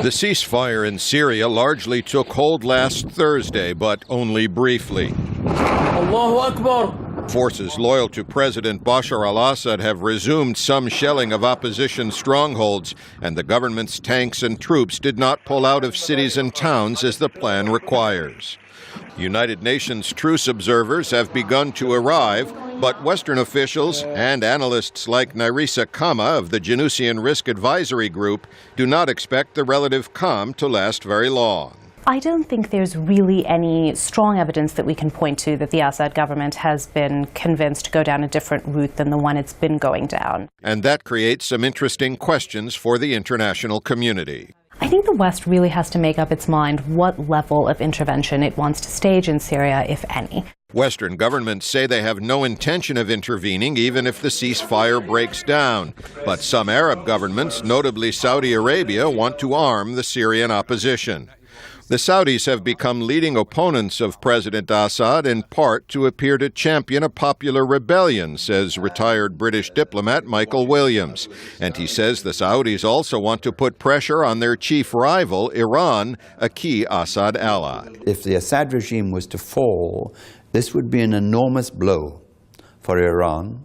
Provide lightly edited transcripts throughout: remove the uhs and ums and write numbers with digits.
The ceasefire in Syria largely took hold last Thursday, but only briefly. Allahu Akbar. Forces loyal to President Bashar al-Assad have resumed some shelling of opposition strongholds, and the government's tanks and troops did not pull out of cities and towns as the plan requires. United Nations truce observers have begun to arrive, but Western officials and analysts like Nerissa Kama of the Janusian Risk Advisory Group do not expect the relative calm to last very long. I don't think there's really any strong evidence that we can point to that the Assad government has been convinced to go down a different route than the one it's been going down. And that creates some interesting questions for the international community. I think the West really has to make up its mind what level of intervention it wants to stage in Syria, if any. Western governments say they have no intention of intervening even if the ceasefire breaks down. But some Arab governments, notably Saudi Arabia, want to arm the Syrian opposition. The Saudis have become leading opponents of President Assad in part to appear to champion a popular rebellion, says retired British diplomat Michael Williams. And he says the Saudis also want to put pressure on their chief rival, Iran, a key Assad ally. If the Assad regime was to fall, this would be an enormous blow for Iran.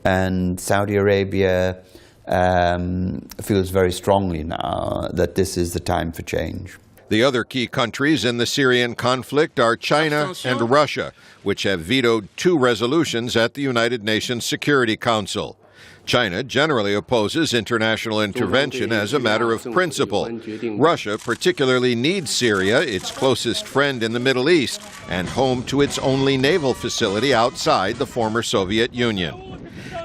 And Saudi Arabia feels very strongly now that this is the time for change. The other key countries in the Syrian conflict are China and Russia, which have vetoed 2 resolutions at the United Nations Security Council. China generally opposes international intervention as a matter of principle. Russia particularly needs Syria, its closest friend in the Middle East, and home to its only naval facility outside the former Soviet Union.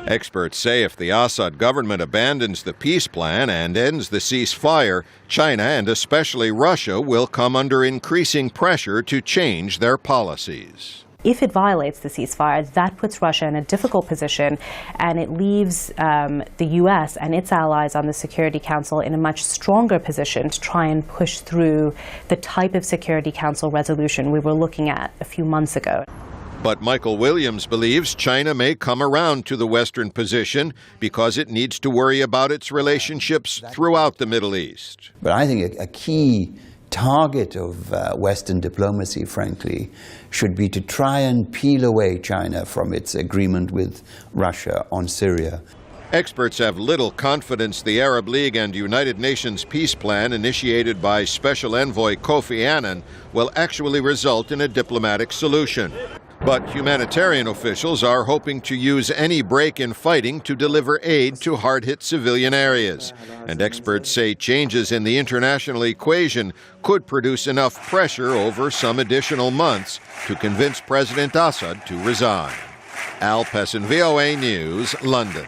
Experts say if the Assad government abandons the peace plan and ends the ceasefire, China and especially Russia will come under increasing pressure to change their policies. If it violates the ceasefire, that puts Russia in a difficult position, and it leaves the U.S. and its allies on the Security Council in a much stronger position to try and push through the type of Security Council resolution we were looking at a few months ago. But Michael Williams believes China may come around to the Western position because it needs to worry about its relationships throughout the Middle East. But I think a key target of Western diplomacy, frankly, should be to try and peel away China from its agreement with Russia on Syria. Experts have little confidence the Arab League and United Nations peace plan initiated by Special Envoy Kofi Annan will actually result in a diplomatic solution. But humanitarian officials are hoping to use any break in fighting to deliver aid to hard-hit civilian areas. And experts say changes in the international equation could produce enough pressure over some additional months to convince President Assad to resign. Pessin, VOA News, London.